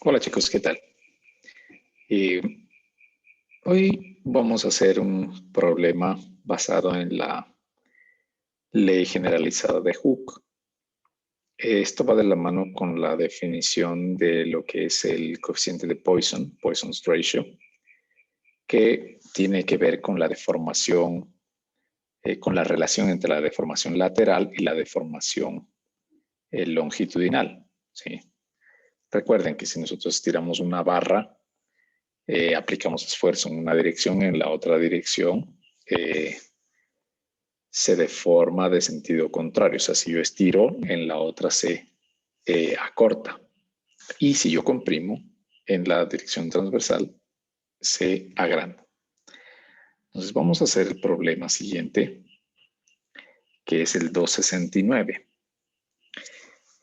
Hola chicos, ¿qué tal? Eh, Hoy vamos a hacer un problema basado en la ley generalizada de Hooke. Esto va de la mano con la definición de lo que es el coeficiente de Poisson, Poisson's ratio, que tiene que ver con la deformación, con la relación entre la deformación lateral y la deformación longitudinal, ¿sí? Recuerden que si nosotros tiramos una barra, aplicamos esfuerzo en una dirección, en la otra dirección se deforma de sentido contrario. O sea, si yo estiro, en la otra se acorta. Y si yo comprimo, en la dirección transversal se agranda. Entonces vamos a hacer el problema siguiente, que es el 269.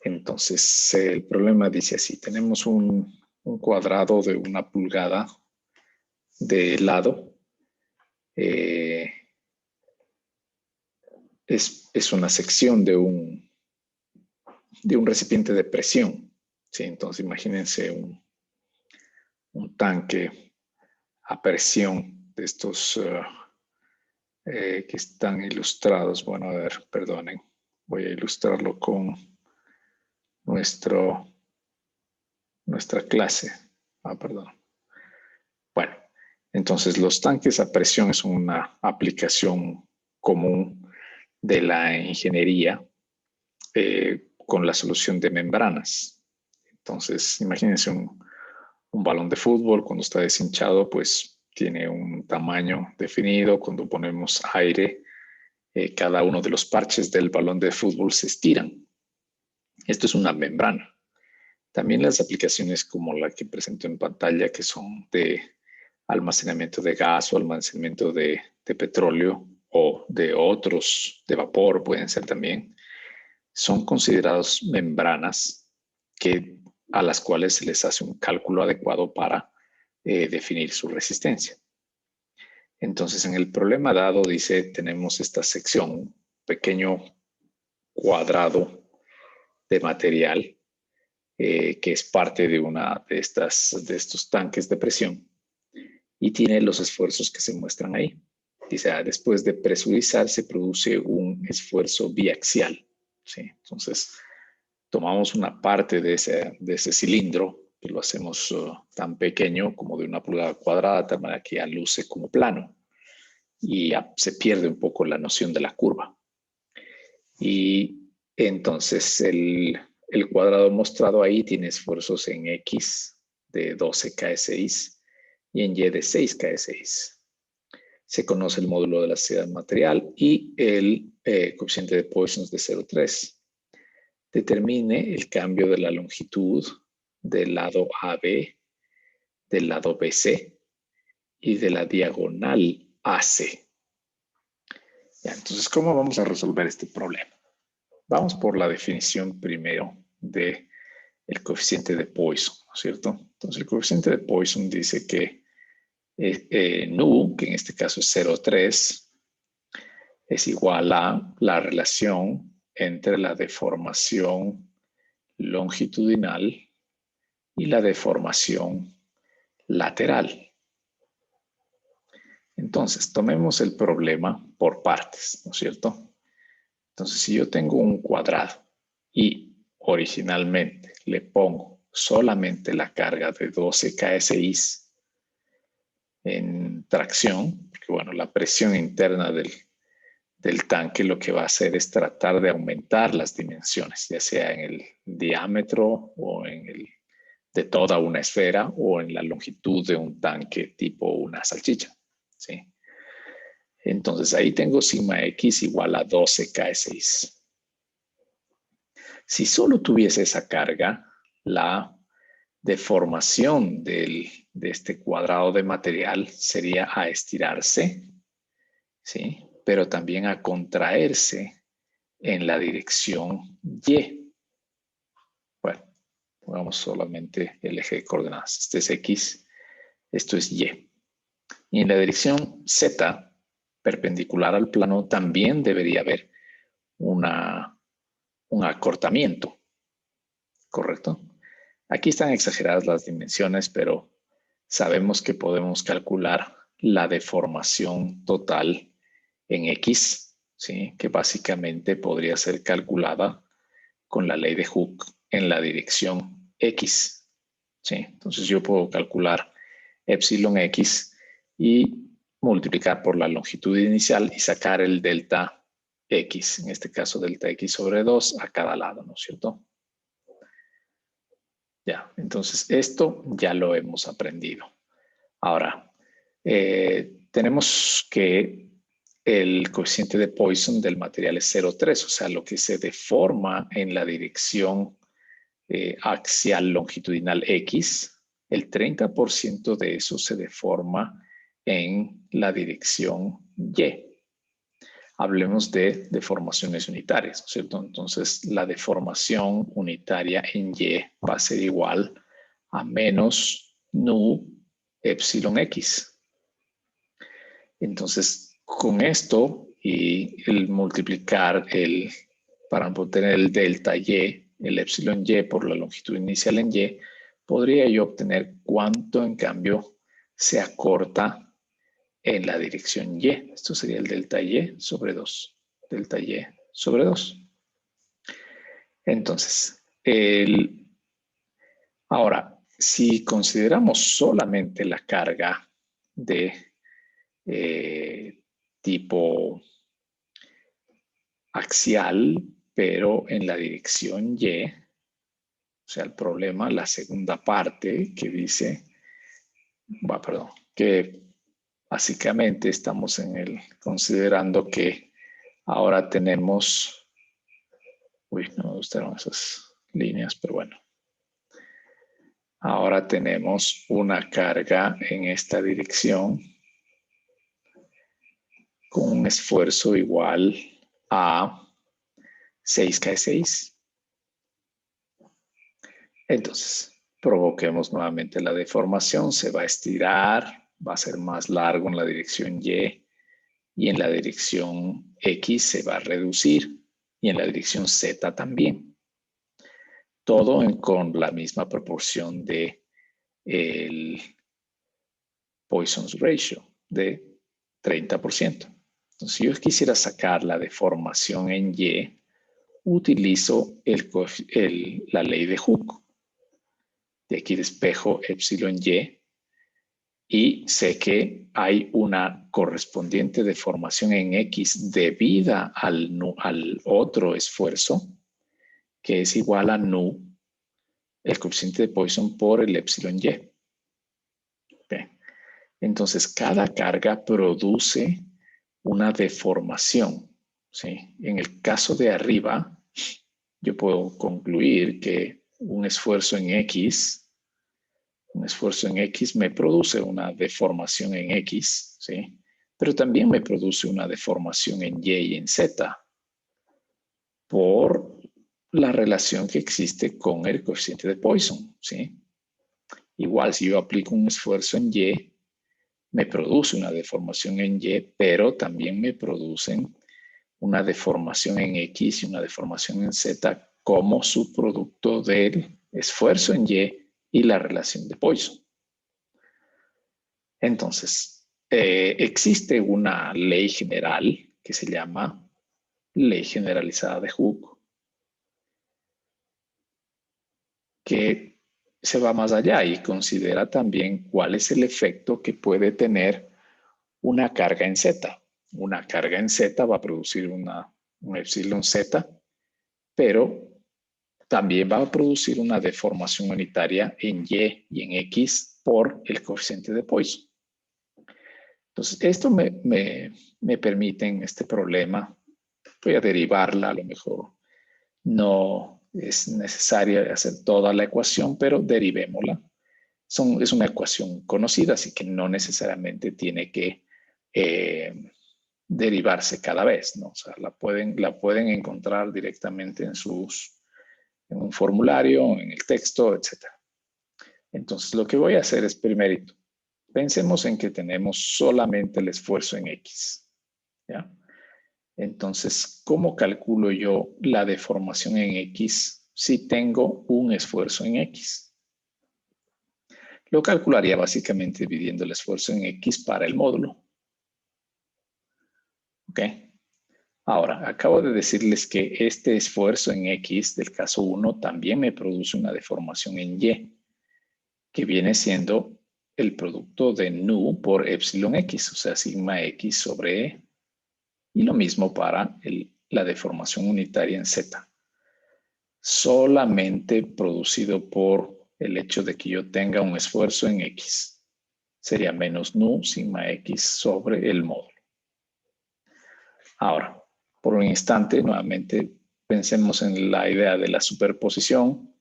Entonces el problema dice así: tenemos un cuadrado de 1 pulgada de lado. Es una sección de un recipiente de presión, ¿sí? Entonces imagínense un tanque a presión de estos que están ilustrados. Bueno, a ver, perdonen, voy a ilustrarlo con nuestra clase. Perdón. Bueno, entonces los tanques a presión son una aplicación común de la ingeniería con la solución de membranas. Entonces, imagínense un balón de fútbol. Cuando está deshinchado, pues tiene un tamaño definido. Cuando ponemos aire, cada uno de los parches del balón de fútbol se estiran. Esto es una membrana. También las aplicaciones como la que presento en pantalla, que son de almacenamiento de gas o almacenamiento de petróleo o de otros, de vapor pueden ser también, son considerados membranas a las cuales se les hace un cálculo adecuado para definir su resistencia. Entonces, en el problema dado dice, tenemos esta sección, un pequeño cuadrado de material que es parte de de estos tanques de presión y tiene los esfuerzos que se muestran ahí. Dice, después de presurizar se produce un esfuerzo biaxial, ¿sí? Entonces, tomamos una parte de ese cilindro, que lo hacemos tan pequeño como de 1 pulgada cuadrada, de tal manera que ya luce como plano y ya se pierde un poco la noción de la curva. Y entonces el cuadrado mostrado ahí tiene esfuerzos en X de 12 kS y en Y de 6 kS. Se conoce el módulo de elasticidad material y el coeficiente de Poisson de 0,3. Determine el cambio de la longitud del lado AB, del lado BC y de la diagonal AC. Ya, entonces, ¿cómo vamos a resolver este problema? Vamos por la definición primero del coeficiente de Poisson, ¿no es cierto? Entonces, el coeficiente de Poisson dice que nu, que en este caso es 0,3, es igual a la relación entre la deformación longitudinal y la deformación lateral. Entonces, tomemos el problema por partes, ¿no es cierto? Entonces, si yo tengo un cuadrado y originalmente le pongo solamente la carga de 12 kSI en tracción, porque bueno, la presión interna del tanque lo que va a hacer es tratar de aumentar las dimensiones, ya sea en el diámetro o de toda una esfera o en la longitud de un tanque tipo una salchicha, ¿sí? Entonces ahí tengo sigma X igual a 12 kSI. Si solo tuviese esa carga, la deformación de este cuadrado de material sería a estirarse, ¿sí? Pero también a contraerse en la dirección Y. Bueno, pongamos solamente el eje de coordenadas. Este es X, esto es Y. Y en la dirección Z, perpendicular al plano, también debería haber un acortamiento, ¿correcto? Aquí están exageradas las dimensiones, pero sabemos que podemos calcular la deformación total en X, ¿sí? Que básicamente podría ser calculada con la ley de Hooke en la dirección X, ¿sí? Entonces yo puedo calcular epsilon X y multiplicar por la longitud inicial y sacar el delta X, en este caso delta X sobre 2 a cada lado, ¿no es cierto? Ya, entonces esto ya lo hemos aprendido. Ahora, tenemos que el coeficiente de Poisson del material es 0,3, o sea, lo que se deforma en la dirección axial longitudinal X, el 30% de eso se deforma en la dirección Y. Hablemos de deformaciones unitarias, ¿no es cierto? Entonces, la deformación unitaria en Y va a ser igual a menos nu epsilon X. Entonces, con esto y el multiplicar para obtener el delta Y, el epsilon Y por la longitud inicial en Y, podría yo obtener cuánto en cambio se acorta en la dirección Y. Esto sería el delta Y sobre 2. Delta Y sobre 2. Entonces, ahora, si consideramos solamente la carga de tipo axial, pero en la dirección Y, o sea, el problema, la segunda parte que dice, que básicamente estamos considerando que ahora tenemos, no me gustaron esas líneas, pero bueno. Ahora tenemos una carga en esta dirección con un esfuerzo igual a 6K6. Entonces, provoquemos nuevamente la deformación, se va a estirar, va a ser más largo en la dirección Y y en la dirección X se va a reducir y en la dirección Z también. Todo con la misma proporción de el Poisson's Ratio de 30%. Entonces, si yo quisiera sacar la deformación en Y, utilizo la ley de Hooke. De aquí despejo epsilon Y y sé que hay una correspondiente deformación en X debida al otro esfuerzo, que es igual a nu, el coeficiente de Poisson por el epsilon Y. Okay. Entonces, cada carga produce una deformación, ¿sí? En el caso de arriba, yo puedo concluir que un esfuerzo en X me produce una deformación en X, ¿sí? Pero también me produce una deformación en Y y en Z por la relación que existe con el coeficiente de Poisson, ¿sí? Igual, si yo aplico un esfuerzo en Y, me produce una deformación en Y, pero también me producen una deformación en X y una deformación en Z como subproducto del esfuerzo en y la relación de Poisson. Entonces, existe una ley general que se llama Ley Generalizada de Hooke, que se va más allá y considera también cuál es el efecto que puede tener una carga en Z. Una carga en Z va a producir un epsilon Z, pero también va a producir una deformación unitaria en Y y en X por el coeficiente de Poisson. Entonces, esto me permite en este problema, voy a derivarla, a lo mejor no es necesario hacer toda la ecuación, pero derivémosla. Es una ecuación conocida, así que no necesariamente tiene que derivarse cada vez, ¿no? O sea, la pueden encontrar directamente en un formulario, en el texto, etc. Entonces, lo que voy a hacer es primerito, pensemos en que tenemos solamente el esfuerzo en X, ¿ya? Entonces, ¿cómo calculo yo la deformación en X si tengo un esfuerzo en X? Lo calcularía básicamente dividiendo el esfuerzo en X para el módulo. ¿Ok? Ahora, acabo de decirles que este esfuerzo en X del caso 1 también me produce una deformación en Y, que viene siendo el producto de nu por epsilon X, o sea, sigma X sobre E. Y lo mismo para la deformación unitaria en Z. Solamente producido por el hecho de que yo tenga un esfuerzo en X. Sería menos nu sigma X sobre el módulo. Ahora, por un instante, nuevamente pensemos en la idea de la superposición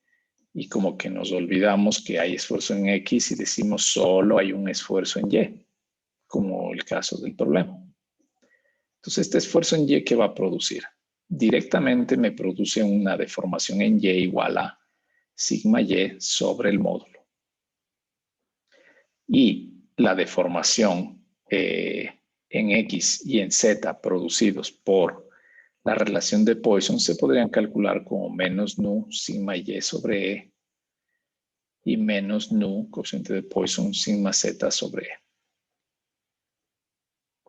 y como que nos olvidamos que hay esfuerzo en X y decimos solo hay un esfuerzo en Y, como el caso del problema. Entonces, este esfuerzo en Y, ¿qué va a producir? Directamente me produce una deformación en Y igual a sigma Y sobre el módulo. Y la deformación en X y en Z producidos por la relación de Poisson se podrían calcular como menos nu sigma Y sobre E y menos nu cociente de Poisson sigma Z sobre E.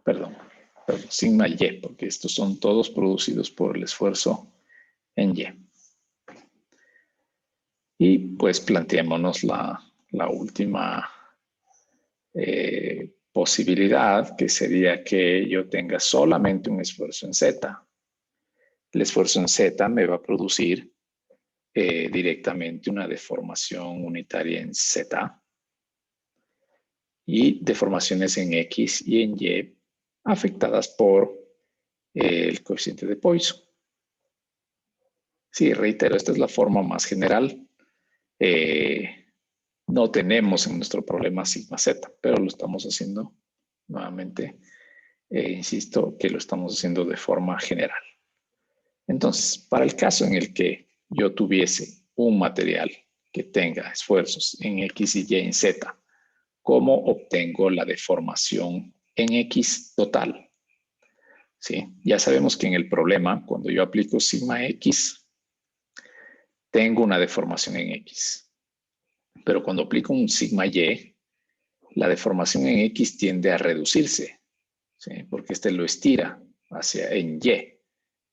Perdón, sigma Y, porque estos son todos producidos por el esfuerzo en Y. Y pues planteémonos la última posibilidad, que sería que yo tenga solamente un esfuerzo en Z. El esfuerzo en Z me va a producir directamente una deformación unitaria en Z y deformaciones en X y en Y afectadas por el coeficiente de Poisson. Sí, reitero, esta es la forma más general. No tenemos en nuestro problema sigma Z, pero lo estamos haciendo nuevamente. Insisto que lo estamos haciendo de forma general. Entonces, para el caso en el que yo tuviese un material que tenga esfuerzos en X y Y en Z, ¿cómo obtengo la deformación en X total? ¿Sí? Ya sabemos que en el problema, cuando yo aplico sigma X, tengo una deformación en X. Pero cuando aplico un sigma Y, la deformación en X tiende a reducirse, ¿sí? Porque este lo estira hacia en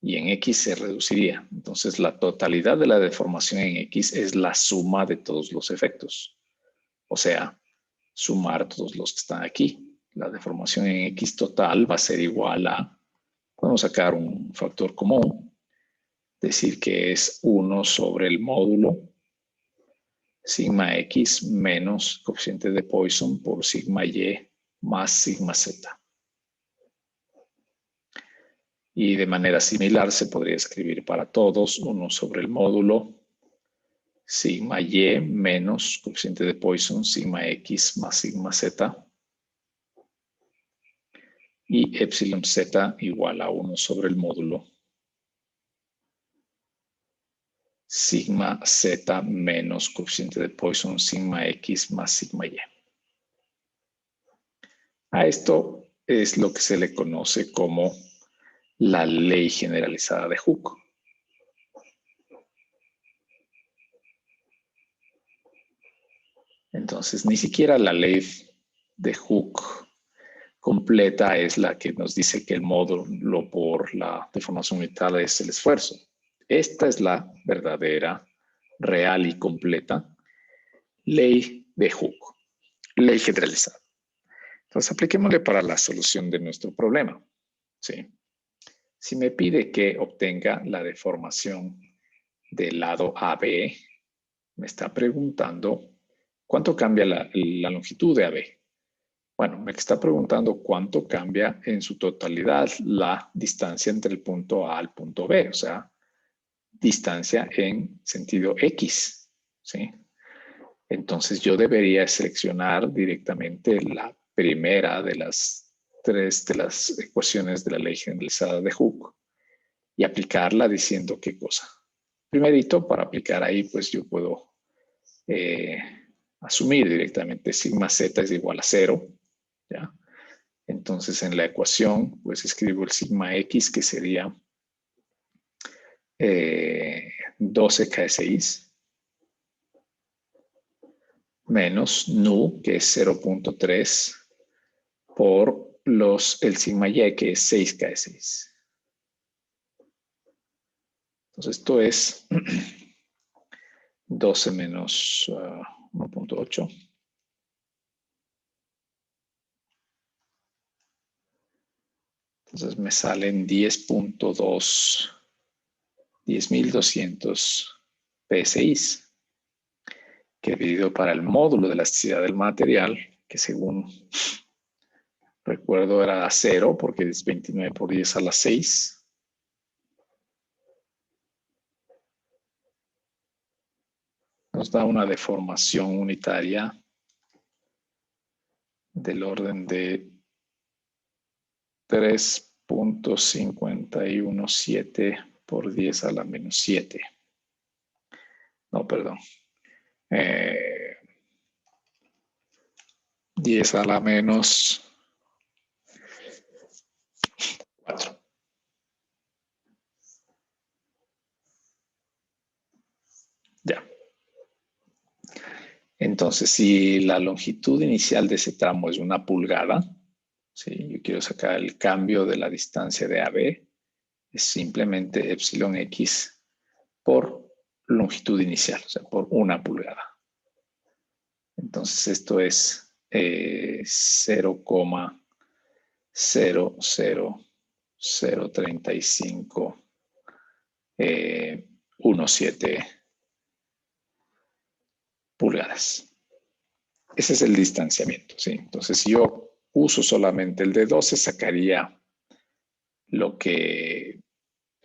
Y en X se reduciría. Entonces, la totalidad de la deformación en X es la suma de todos los efectos. O sea, sumar todos los que están aquí. La deformación en X total va a ser igual a, podemos sacar un factor común, decir que es 1 sobre el módulo sigma X menos coeficiente de Poisson por sigma Y más sigma Z. Y de manera similar se podría escribir para todos 1 sobre el módulo sigma Y menos coeficiente de Poisson sigma X más sigma Z y epsilon Z igual a 1 sobre el módulo sigma Z menos coeficiente de Poisson sigma X más sigma Y. A esto es lo que se le conoce como la ley generalizada de Hooke. Entonces, ni siquiera la ley de Hooke completa es la que nos dice que el módulo por la deformación unitaria es el esfuerzo. Esta es la verdadera, real y completa ley de Hooke, ley generalizada. Entonces, apliquémosle para la solución de nuestro problema. ¿Sí? Si me pide que obtenga la deformación del lado AB, me está preguntando cuánto cambia la longitud de AB. Bueno, me está preguntando cuánto cambia en su totalidad la distancia entre el punto A al punto B, o sea, distancia en sentido X, ¿sí? Entonces yo debería seleccionar directamente la primera de las tres de las ecuaciones de la ley generalizada de Hooke y aplicarla diciendo qué cosa. Primerito, para aplicar ahí, pues yo puedo asumir directamente sigma Z es igual a 0, ¿ya? Entonces, en la ecuación, pues escribo el sigma X, que sería 12 K6 menos nu, que es 0.3, por el sigma y, que es 6K de 6. Entonces esto es 12 menos 1.8. Entonces me salen 10.200 PSI, que dividido para el módulo de elasticidad del material, que según recuerdo era 0, porque es 29 por 10 a la 6. Nos da una deformación unitaria del orden de 3.517 por 10 a la menos 7. No, perdón. 10 a la menos 4. Ya. Entonces, si la longitud inicial de ese tramo es 1 pulgada, ¿sí? Yo quiero sacar el cambio de la distancia de AB, es simplemente epsilon X por longitud inicial, o sea, por 1 pulgada. Entonces, esto es 0,0003517 pulgadas. Ese es el distanciamiento, ¿sí? Entonces, si yo uso solamente el de 12, sacaría lo que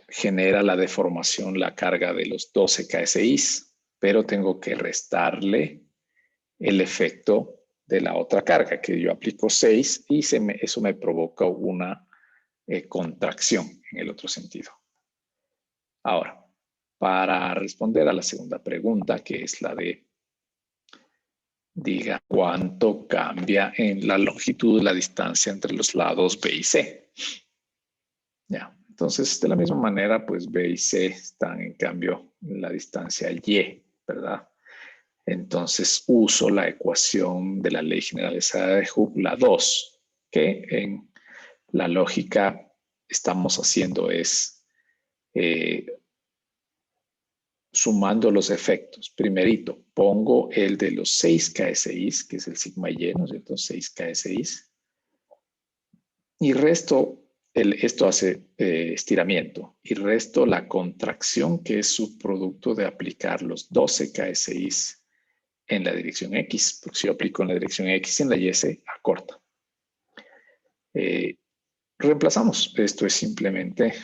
genera la deformación, la carga de los 12 KSIs, pero tengo que restarle el efecto de la otra carga, que yo aplico 6 y eso me provoca una contracción en el otro sentido. Ahora, para responder a la segunda pregunta, que es la de, diga, ¿cuánto cambia en la longitud de la distancia entre los lados B y C? Ya, entonces, de la misma manera, pues B y C están en cambio en la distancia Y, ¿verdad? Entonces, uso la ecuación de la ley generalizada de Hooke, la 2, que en la lógica estamos haciendo es sumando los efectos. Primerito, pongo el de los 6 KSIs, que es el sigma Y, ¿no es cierto? 6 KSIs. Y resto, esto hace estiramiento, y resto la contracción, que es subproducto de aplicar los 12 KSIs en la dirección X, porque si yo aplico en la dirección X, en la Y se acorta. Reemplazamos. Esto es simplemente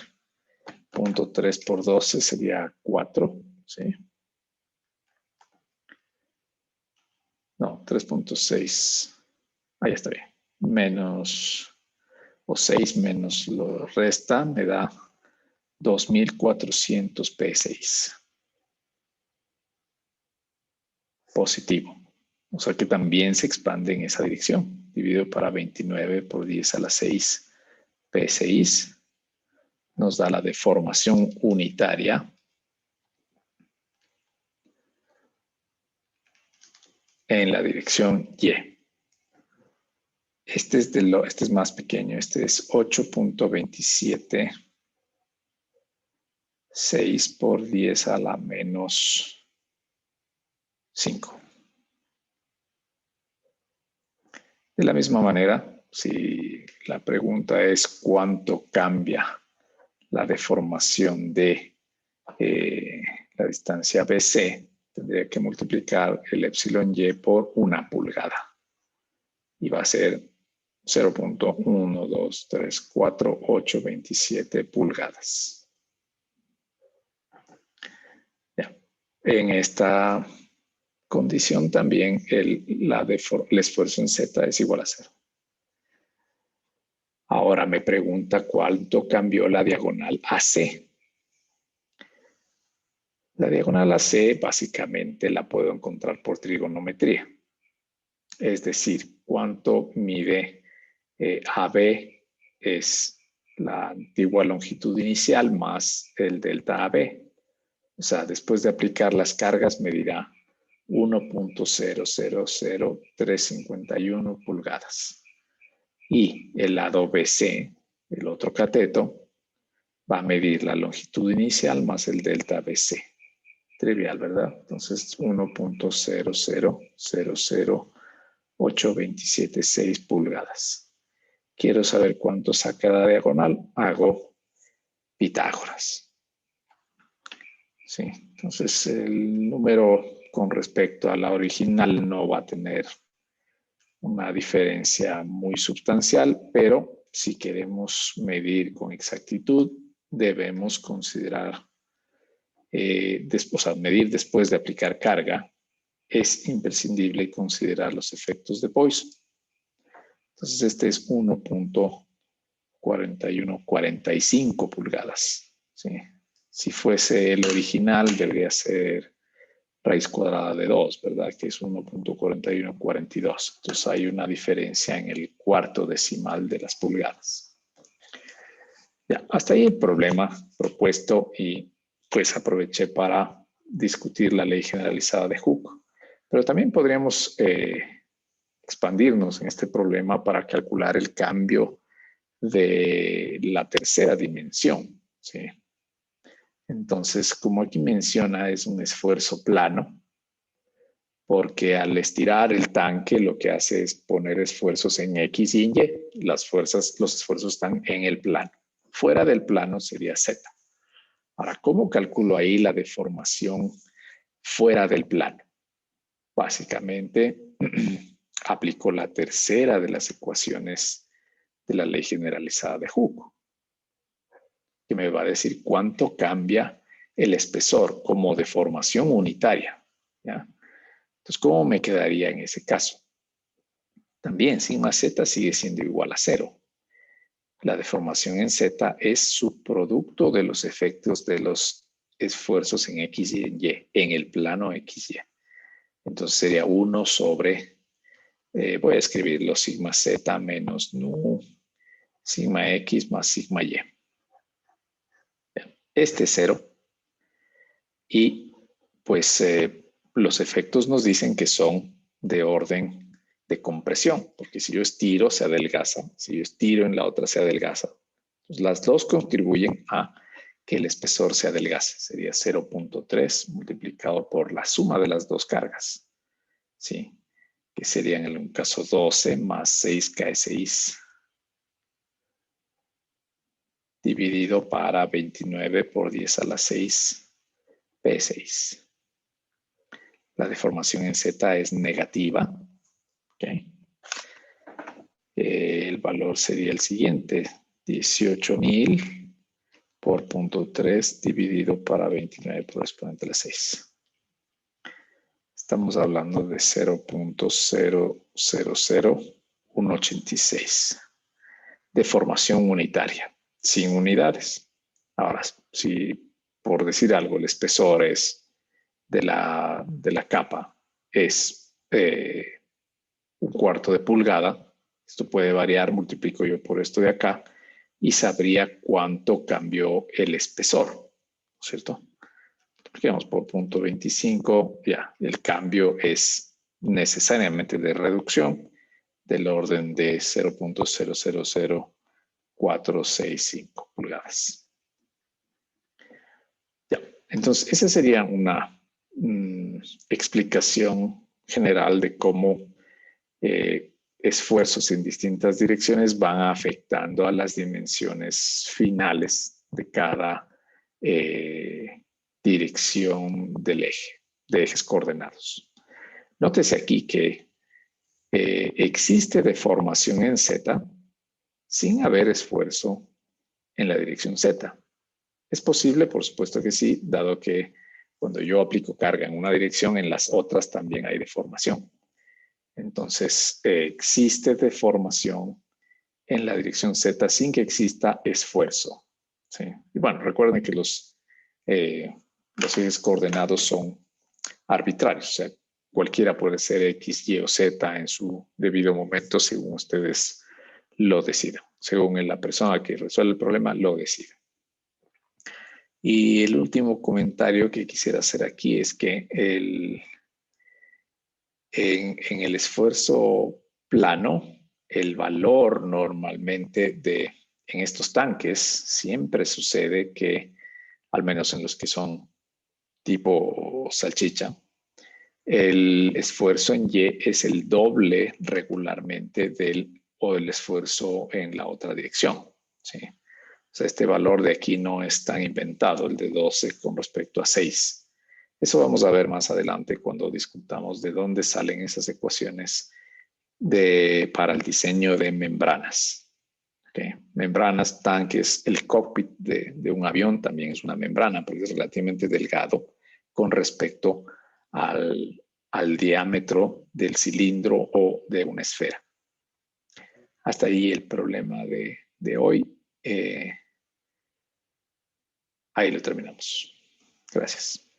0.3 por 12 sería 4, ¿sí? No, 3.6. Ahí está bien. Menos, o 6 menos lo resta, me da 2.400 PSI. Positivo. O sea que también se expande en esa dirección. Dividido para 29 por 10 a la 6 PSI. Nos da la deformación unitaria en la dirección Y. Este es más pequeño, este es 8.276 por 10 a la menos 5. De la misma manera, si la pregunta es cuánto cambia la deformación de la distancia BC, tendría que multiplicar el epsilon Y por 1 pulgada. Y va a ser 0.1234827 pulgadas. Ya. En esta condición también el esfuerzo en Z es igual a 0. Ahora me pregunta cuánto cambió la diagonal AC. La diagonal AC básicamente la puedo encontrar por trigonometría. Es decir, cuánto mide AB es la antigua longitud inicial más el delta AB. O sea, después de aplicar las cargas, me dirá 1.000351 pulgadas. Y el lado BC, el otro cateto, va a medir la longitud inicial más el delta BC. Trivial, ¿verdad? Entonces, 1.0000827.6 pulgadas. Quiero saber cuánto saca la diagonal. Hago Pitágoras. Sí, entonces el número con respecto a la original no va a tener una diferencia muy sustancial, pero si queremos medir con exactitud, debemos considerar, medir después de aplicar carga, es imprescindible considerar los efectos de Poisson. Entonces este es 1.4145 pulgadas. ¿Sí? Si fuese el original, debería ser raíz cuadrada de 2, ¿verdad? Que es 1.4142. Entonces hay una diferencia en el cuarto decimal de las pulgadas. Ya, hasta ahí el problema propuesto y pues aproveché para discutir la ley generalizada de Hooke. Pero también podríamos expandirnos en este problema para calcular el cambio de la tercera dimensión, ¿sí? Entonces, como aquí menciona, es un esfuerzo plano, porque al estirar el tanque lo que hace es poner esfuerzos en X y en Y. Los esfuerzos están en el plano. Fuera del plano sería Z. Ahora, ¿cómo calculo ahí la deformación fuera del plano? Básicamente, aplico la tercera de las ecuaciones de la ley generalizada de Hooke, que me va a decir cuánto cambia el espesor como deformación unitaria, ¿ya? Entonces, ¿cómo me quedaría en ese caso? También sigma z sigue siendo igual a 0. La deformación en z es subproducto de los efectos de los esfuerzos en x y en y, en el plano x y. Entonces sería 1 sobre, voy a escribirlo, sigma z menos nu, sigma x más sigma y. Este es 0. Y pues los efectos nos dicen que son de orden de compresión, porque si yo estiro se adelgaza, si yo estiro en la otra se adelgaza. Entonces las dos contribuyen a que el espesor se adelgace. Sería 0.3 multiplicado por la suma de las dos cargas, ¿sí? Que serían en un caso 12 más 6K6 dividido para 29 por 10 a la 6 P6. La deformación en Z es negativa. ¿Okay? El valor sería el siguiente. 18,000 por 0.3 dividido para 29 por exponente a la 6. Estamos hablando de 0.000186. Deformación unitaria, sin unidades. Ahora, si por decir algo el espesor es de la capa es 1/4 de pulgada, esto puede variar, multiplico yo por esto de acá y sabría cuánto cambió el espesor, ¿cierto? Multiplicamos por 0.25, ya, el cambio es necesariamente de reducción del orden de 0.000465 pulgadas. Ya, entonces esa sería una explicación general de cómo esfuerzos en distintas direcciones van afectando a las dimensiones finales de cada dirección del eje, de ejes coordenados. Nótese aquí que existe deformación en Z sin haber esfuerzo en la dirección Z. ¿Es posible? Por supuesto que sí, dado que cuando yo aplico carga en una dirección, en las otras también hay deformación. Entonces, existe deformación en la dirección Z sin que exista esfuerzo, ¿sí? Y bueno, recuerden que los ejes coordenados son arbitrarios, o sea, cualquiera puede ser X, Y o Z en su debido momento según ustedes lo decidan, según la persona que resuelve el problema lo decida. Y el último comentario que quisiera hacer aquí es que En el esfuerzo plano, el valor normalmente en estos tanques siempre sucede que, al menos en los que son tipo salchicha, el esfuerzo en Y es el doble regularmente del esfuerzo en la otra dirección. ¿Sí? O sea, este valor de aquí no es tan inventado, el de 12 con respecto a 6. Eso vamos a ver más adelante cuando discutamos de dónde salen esas ecuaciones para el diseño de membranas. ¿Okay? Membranas, tanques, el cockpit de un avión también es una membrana porque es relativamente delgado con respecto al diámetro del cilindro o de una esfera. Hasta ahí el problema de hoy. Ahí lo terminamos. Gracias.